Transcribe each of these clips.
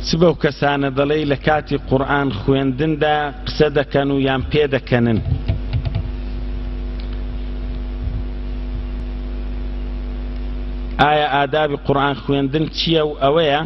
سبەو کەسانە دەڵێ لە کاتی قورئان خوێندندا قسە دەکەن و یان پێ دەکەنن. ئایا ئادابی قورئان خوێندن چییە و ئەوەیە؟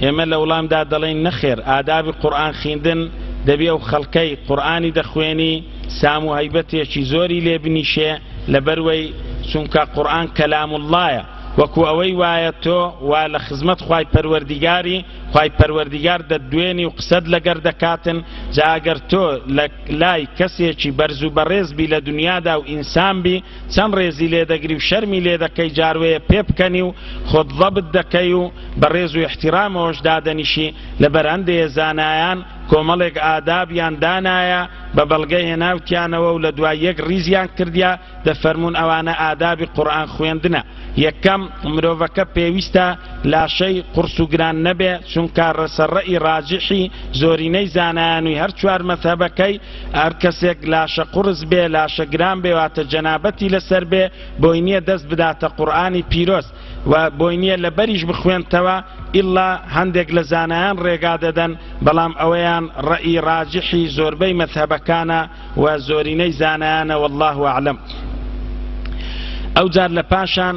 ئێمە لە وڵامدا دەڵێن نەخێر، ئادابی قورئان خوێندن دەبێ و خەڵکەی قورئانی دەخوێنی سام و هەیبەتێکی زۆری لێ بنیشێ لەبەروەی چونکە قورئان کەلام اللهە، وەکو ئەوەی وایە تۆ وا لە خزمەت خوای پەروەردیگاری، خوای پەروەردیگار دەدوێنی و قسەت لەگەر دەکاتن. جا ئەگەر تۆ لە لای کەسێکی بەرز و بەڕێز بی لە دنیادا و ئینسان بی چەند ڕێزی لێ دەگری و شەرمی لێ دەکەی، جاروەیە پێ بکەنی و خۆت ضەبت دەکەی و بەڕێز و احتیرامەوەش دادەنیشی. لەبەر هەندێک زانایان کۆمەڵێک ئادابیان دانایە بە بەڵگەی هێناوتیانەوە و لە دوای یەک ڕیزیان کردیا دەفەرمون ئەوانە ئادابی قورئان خوێندنە. یەکەم مرۆڤەکە پێویستە لاشەی قورس و گران نەبێ، چونکە ڕەسەڕەئی ڕاجحی زۆرینەی زانایانوی هەر چوار مەذهەبەکەی هەر کەسێک لاشە قورس بێ لاشە گران بێ واتە جەنابەتی لەسەر بێ بۆی نییە دەست بداتە قورئانی پیرۆست و بۆی نییە لە بەریش بخوێنتەوە ئیلا هەندێک لە زانایان ڕێگا دەدەن، بەڵام ئەوەیان ڕەئی ڕاجحی زۆربەی مەذهەبەکانە و زۆرینەی زانایانە والله ئەعلەم. ئەوجار لە پاشان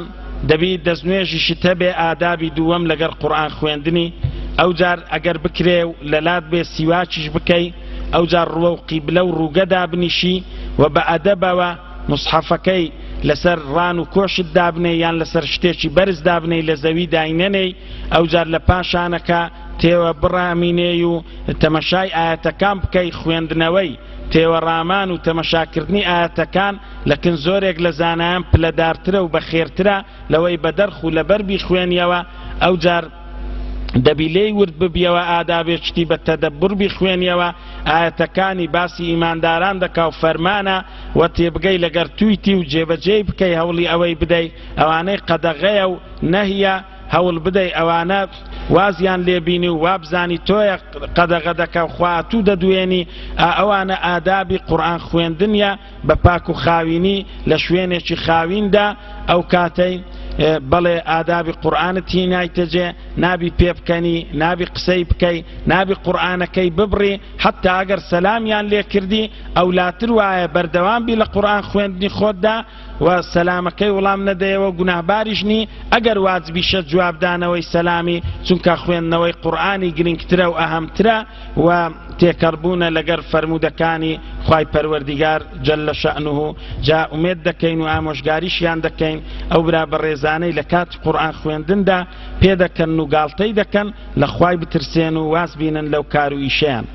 دەبی دەستنوێژیشت هەبێ ئادابی دووەم لەگەر قورئان خوێندنی. ئەوجار ئەگەر بکرێ و لەلات بێ سیواکیش بکەی، ئەوجار ڕوە و قیبلە و ڕووگەدا بنیشی و بە ئەدەبەوە مصحەفەکەی لەسەر ڕان و کۆشت دابنێ یان لەسەر شتێکی بەرز دابنێ لە زەوی داینەنێ. ئەوجار لە پاشانەکە تێوە بڕامینێ و تەمەشای ئاەتەکان بکەی. خوێندنەوەی تێوەڕامان و تەمەشاکردنی ئاەتەکان لەکن زۆرێک لە زانایان پلەدارترە و بەخێرترە لەوەی بەدەرخ و لەبەربی خوێنیەوە. ئەوجار دەبی لێی ورد ببیەوە ئادابێکشتی بە تەدەببر بخوێنیەوە. ئاەتەکانی باسی ئیمانداران دەکا و فەرمانە و تێبگەی لەگەر تویتی و جێبەجێی بکەی هەوڵی ئەوەی بدەی. ئەوانەی قەدەغەیە و نەهیە هەوڵ بدەی ئەوانە وازیان لێبینی و وابزانی تۆیە قەدەغە دەکە و خواتوو دەدوێنی. ئەوانە ئادابی قورئان خوێندنیە بە پاک و خاوینی لە شوێنێکی خاویندا. ئەو کاتەی بەڵێ ئادابی قورئانت هی نایتەجێ، نابی پێ بکەنی، نابی قسەی بکەی، نابی قورئانەکەی ببڕی، حتا ئەگەر سەلامیان لێ کردی ئەولاتر وایە بەردەوام بی لە قورئان خوێندنی خۆتدا و سەلامەکەی وڵام نەدەیەوە گوناهباریشنی. ئەگەر واجبیشە جوابدانەوەی سەلامی، چونکە خوێندنەوەی قورئانی گرنگترە و ئەهەمترە و تێکەڕبوونە لەگەر فەرمودەکانی خوای پەروەردیگار جەلە شەئنوه. جا ئومێد دەکەین و ئامۆژگاریشیان دەکەین ئەو برا بەڕێزانەی لە کاتی قورئان خوێندندا پێدەکەن و گاڵتەی دەکەن لە خوای بترسێن و واز بینن لەو کار و ئیشەیان.